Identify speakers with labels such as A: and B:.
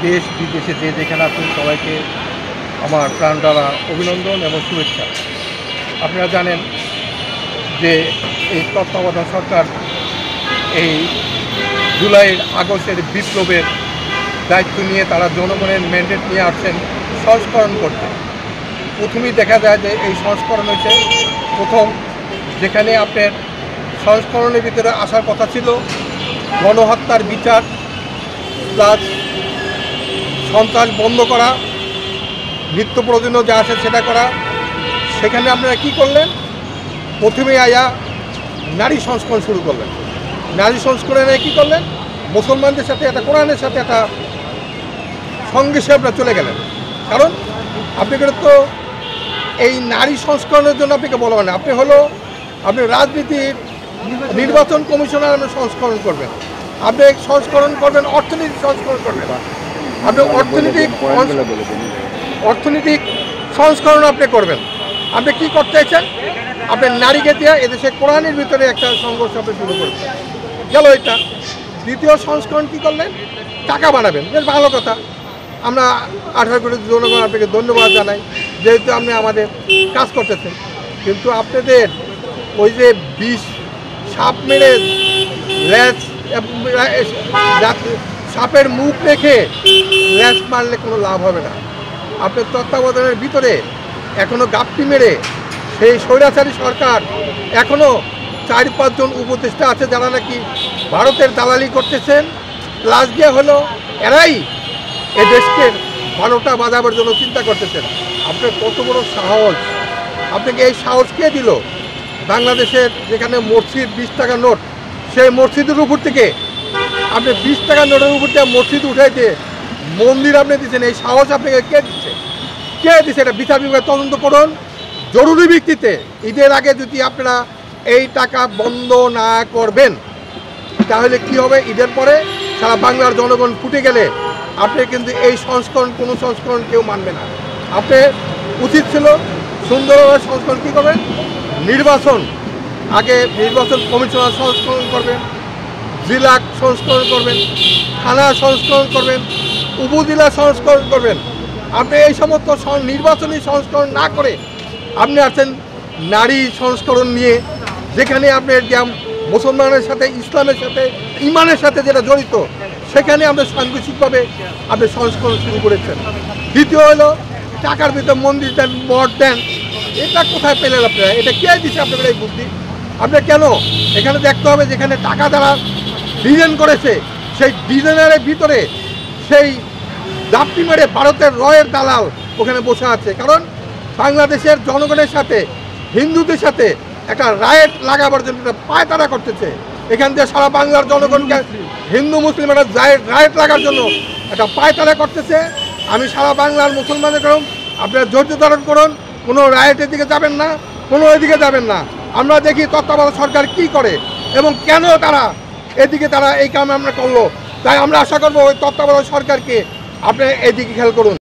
A: দেশ বিদেশে যে যেখানে আছেন সবাইকে আমার প্রাণঢালা অভিনন্দন এবং শুভেচ্ছা। আপনারা জানেন যে এই তত্ত্বাবধায়ক সরকার এই জুলাইয়ের আগস্টের বিপ্লবের দায়িত্ব নিয়ে তারা জনগণের ম্যান্ডেট নিয়ে আসছেন সংস্করণ করতে। প্রথমেই দেখা যায় যে এই সংস্করণ হচ্ছে প্রথম, যেখানে আপনার সংস্করণের ভিতরে আসার কথা ছিল গণহত্যার বিচার প্লাস সন্ত্রাস বন্ধ করা, নিত্য প্রয়োজনীয় যা আছে সেটা করা। সেখানে আপনারা কি করলেন? প্রথমে আয়া নারী সংস্করণ শুরু করলেন। নারী সংস্করণে কী করলেন? মুসলমানদের সাথে একটা কোরআনের সাথে একটা সংঘর্ষে আপনারা চলে গেলেন। কারণ আপনাকে তো এই নারী সংস্করণের জন্য আপনাকে বলা হয় না, আপনি রাজনীতির নির্বাচন কমিশনার আপনি সংস্করণ করবেন, আপনি সংস্করণ করবেন, অর্থনৈতিক সংস্করণ করবেন, আপনি অর্থনৈতিক সংস্করণ আপনি করবেন। আপনি কি করতে চাইছেন? আপনি নারীকে দিয়ে এদেশে কোরআনের ভিতরে একটা সংঘর্ষ আপনি শুরু করবেন। গেল এটা। দ্বিতীয় সংস্করণ কী করলেন? টাকা বানাবেন। বেশ ভালো কথা, আমরা 18 কোটি জনগণ আপনাকে ধন্যবাদ জানাই, যেহেতু আপনি আমাদের কাজ করতেছেন। কিন্তু আপনাদের ওই যে বিষ সাপ মেরে ল্যাস সাপের মুখ রেখে ল্যাস মারলে কোনো লাভ হবে না। আপনার তত্ত্বাবধানের ভিতরে এখনও গাপটি মেরে সেই স্বৈরাচারী সরকার এখনও 4-5 জন উপদেষ্টা আছে যারা নাকি ভারতের দালালি করতেছেন। প্লাস গিয়ে হলো এরাই এ দেশকে 12টা বাজাবার জন্য চিন্তা করতেছেন। আপনার কত বড় সাহস! আপনাকে এই সাহস কে দিল? বাংলাদেশের যেখানে মসজিদ 20 টাকা নোট, সেই মসজিদের উপর থেকে আপনি 20 টাকা নোটের উপর থেকে মসজিদ উঠাইতে মন্দির আপনি দিচ্ছেন। এই সাহস আপনাকে কে দিচ্ছে? এটা বিচার বিভাগ তদন্ত করুন জরুরি ভিত্তিতে। ঈদের আগে যদি আপনারা এই টাকা বন্ধ না করবেন তাহলে কি হবে? ঈদের পরে সারা বাংলার জনগণ ফুটে গেলে আপনি কিন্তু এই কোনো সংস্করণ কেউ মানবে না। আপনার উচিত ছিল সুন্দরভাবে সংস্করণ কী করবেন? নির্বাচন আগে নির্বাচন কমিশনার সংস্করণ করবেন, জেলা সংস্করণ করবেন, থানা সংস্করণ করবেন, উপজেলা সংস্করণ করবেন। আপনি এই সমস্ত নির্বাচনী সংস্করণ না করে আপনি আছেন নারী সংস্করণ নিয়ে, যেখানে আপনার মুসলমানের সাথে, ইসলামের সাথে, ইমানের সাথে যেটা জড়িত, সেখানে আপনি সাংঘর্ষিকভাবে আপনি সংস্করণ শুরু করেছেন। দ্বিতীয় হলো টাকার ভিতরে মন্দির দেন, মঠ দেন। এটা কোথায় পেলেন আপনারা? এটা কে দিচ্ছে আপনাদের এই বুদ্ধি? আপনি কেন? এখানে দেখতে হবে যেখানে টাকা দ্বারা ডিজাইন করেছে সেই ডিজাইনারের ভিতরে সেই দাপটি মেরে ভারতের রয়ের দালাল ওখানে বসে আছে। কারণ বাংলাদেশের জনগণের সাথে, হিন্দুদের সাথে একটা রায়েট লাগাবার জন্য একটা পায়তারা করতেছে। এখান থেকে সারা বাংলার জনগণকে হিন্দু মুসলিম একটা রায়েট লাগার জন্য একটা পায়তারা করতেছে। আমি সারা বাংলার মুসলমানের করুন, আপনারা ধৈর্য ধারণ করুন, কোনো রায়েটের দিকে যাবেন না, কোনো এদিকে যাবেন না। আমরা দেখি তত্ত্বাবধায়ক সরকার কি করে এবং কেন তারা এই কাম আমরা করলো। তাই আমরা আশা করবো ওই তত্ত্বাবধায়ক সরকারকে আপনি এদিকে খেয়াল করুন।